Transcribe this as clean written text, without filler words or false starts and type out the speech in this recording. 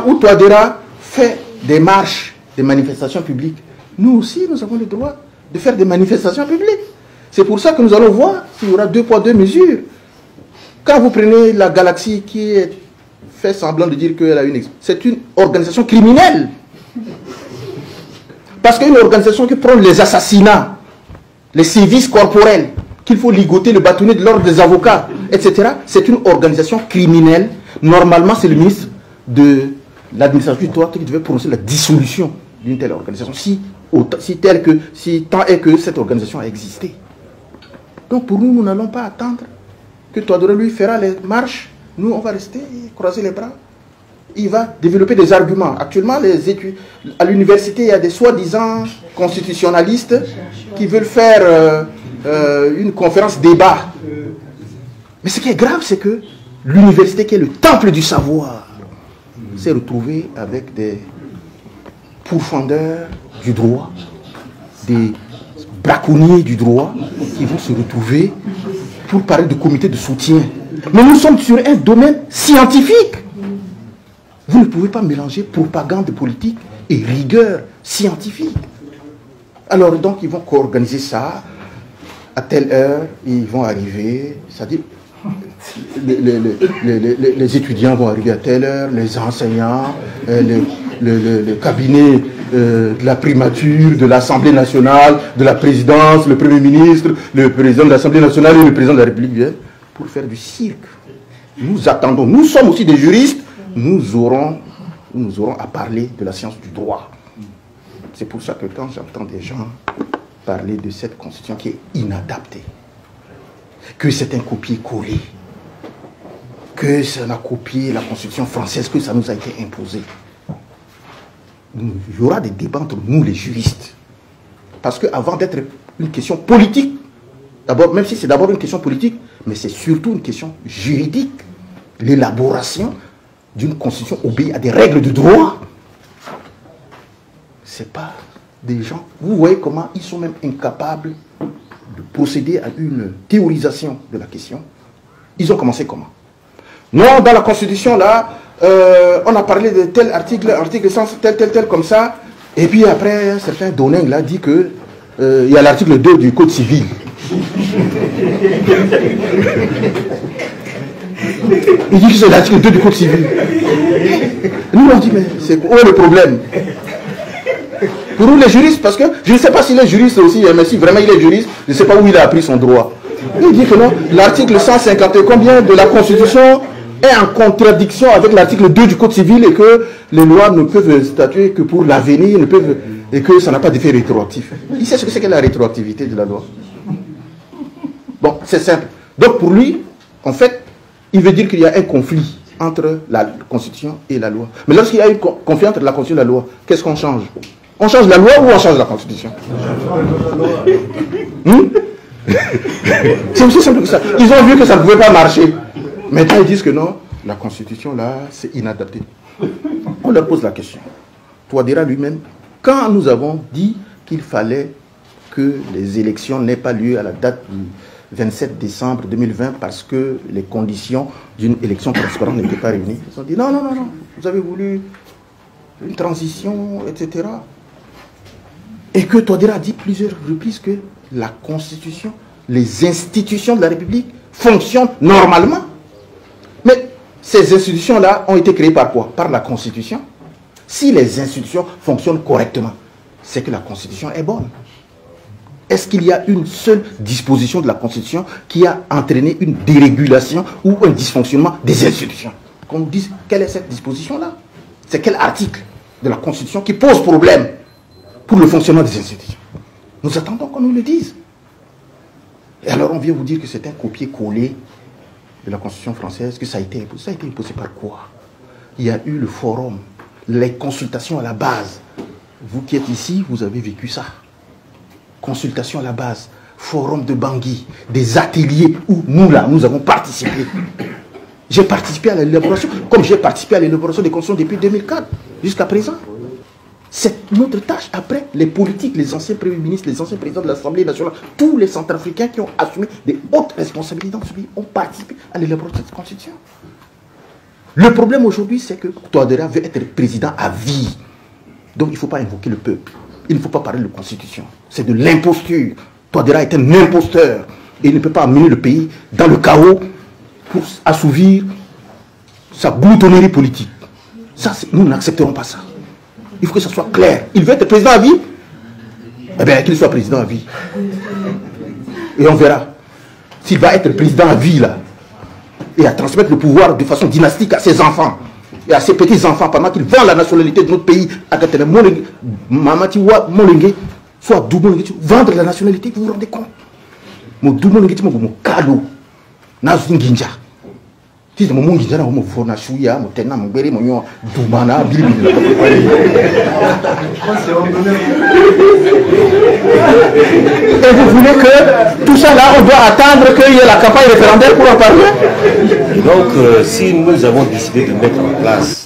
où Touadéra fait des marches, des manifestations publiques, nous aussi, nous avons le droit de faire des manifestations publiques. C'est pour ça que nous allons voir s'il y aura 2 poids 2 mesures. Quand vous prenez la Galaxie qui fait semblant de dire qu'elle a une... C'est une organisation criminelle. Parce qu'une organisation qui prend les assassinats, les sévices corporels, qu'il faut ligoter, le bâtonnet de l'ordre des avocats, etc., c'est une organisation criminelle. Normalement, c'est le ministre de l'administration du droit qui devait prononcer la dissolution d'une telle organisation, si tant est que cette organisation a existé. Donc pour nous, nous n'allons pas attendre que Touadéra lui fera les marches. Nous, on va rester, croiser les bras. Il va développer des arguments. Actuellement, à l'université, il y a des soi-disant constitutionnalistes qui veulent faire une conférence débat. Mais ce qui est grave, c'est que l'université, qui est le temple du savoir, s'est retrouvée avec des pourfendeurs du droit, des braconniers du droit, qui vont se retrouver pour parler de comité de soutien. Mais nous sommes sur un domaine scientifique. Vous ne pouvez pas mélanger propagande politique et rigueur scientifique. Alors donc ils vont co-organiser ça. À telle heure, ils vont arriver. C'est-à-dire, les étudiants vont arriver à telle heure, les enseignants, le cabinet de la primature, de l'Assemblée nationale, de la présidence, le Premier ministre, le président de l'Assemblée nationale et le président de la République viennent pour faire du cirque. Nous attendons, nous sommes aussi des juristes, nous aurons à parler de la science du droit. C'est pour ça que quand j'entends des gens parler de cette constitution qui est inadaptée, que c'est un copier-coller, que ça a copié la constitution française, que ça nous a été imposé. Il y aura des débats entre nous les juristes. Parce qu'avant d'être une question politique, d'abord, même si c'est d'abord une question politique, mais c'est surtout une question juridique. L'élaboration d'une constitution obéit à des règles de droit. C'est pas des gens... Vous voyez comment ils sont même incapables de procéder à une théorisation de la question. Ils ont commencé comment? Non, dans la constitution, là, on a parlé de tel article 100, tel, comme ça. Et puis après, un certain Doning là dit que il y a l'article 2 du Code civil. Il dit que c'est l'article 2 du Code civil. Nous, on dit, mais c'est où est le problème? Pour nous, les juristes, parce que je ne sais pas s'il est juriste aussi, mais si vraiment il est juriste, je ne sais pas où il a appris son droit. Il dit que non, l'article 150 combien de la Constitution est en contradiction avec l'article 2 du Code civil et que les lois ne peuvent statuer que pour l'avenir, et que ça n'a pas d'effet rétroactif. Il sait ce que c'est que la rétroactivité de la loi. Bon, c'est simple. Donc pour lui, en fait, il veut dire qu'il y a un conflit entre la Constitution et la loi. Mais lorsqu'il y a un conflit entre la Constitution et la loi, qu'est-ce qu'on change? On change la loi ou on change la Constitution? C'est aussi simple que ça. Ils ont vu que ça ne pouvait pas marcher. Maintenant, ils disent que non, la Constitution, là, c'est inadapté. On leur pose la question. Touadéra lui-même, quand nous avons dit qu'il fallait que les élections n'aient pas lieu à la date du 27 décembre 2020 parce que les conditions d'une élection transparente n'étaient pas réunies, ils ont dit non, vous avez voulu une transition, etc. Et que Touadéra a dit plusieurs reprises que la Constitution, les institutions de la République fonctionnent normalement. Mais ces institutions-là ont été créées par quoi? Par la Constitution. Si les institutions fonctionnent correctement, c'est que la Constitution est bonne. Est-ce qu'il y a une seule disposition de la Constitution qui a entraîné une dérégulation ou un dysfonctionnement des institutions? Qu'on nous dise quelle est cette disposition-là? C'est quel article de la Constitution qui pose problème pour le fonctionnement des institutions? Nous attendons qu'on nous le dise. Et alors on vient vous dire que c'est un copier-coller de la Constitution française, que ça a été imposé. Ça a été imposé par quoi? Il y a eu le forum, les consultations à la base. Vous qui êtes ici, vous avez vécu ça. Consultation à la base, forum de Bangui, des ateliers où nous là, nous avons participé. J'ai participé à l'élaboration, comme j'ai participé à l'élaboration des constitutions depuis 2004, jusqu'à présent. C'est notre tâche. Après, les politiques, les anciens premiers ministres, les anciens présidents de l'Assemblée nationale, tous les Centrafricains qui ont assumé des hautes responsabilités dans ce pays ont participé à l'élaboration de cette constitution. Le problème aujourd'hui, c'est que Touadéra veut être président à vie. Donc il ne faut pas invoquer le peuple. Il ne faut pas parler de constitution. C'est de l'imposture. Touadéra est un imposteur. Et il ne peut pas amener le pays dans le chaos pour assouvir sa gloutonnerie politique. Ça, nous n'accepterons pas ça. Il faut que ça soit clair. Il veut être président à vie. Eh bien, qu'il soit président à vie. Et on verra. S'il va être président à vie, là, et à transmettre le pouvoir de façon dynastique à ses enfants et à ses petits-enfants pendant qu'ils vendent la nationalité de notre pays à Mamatiwa Molenge, soit double vendre la nationalité, vous vous rendez compte? Mon double mon cadeau, Nazinginja. Si je me dis que je suis fona chouya, je suis mon béré, mon doumana, et vous voulez que tout ça là, on doit attendre qu'il y ait la campagne référendaire pour en parler? Donc, si nous avons décidé de mettre en place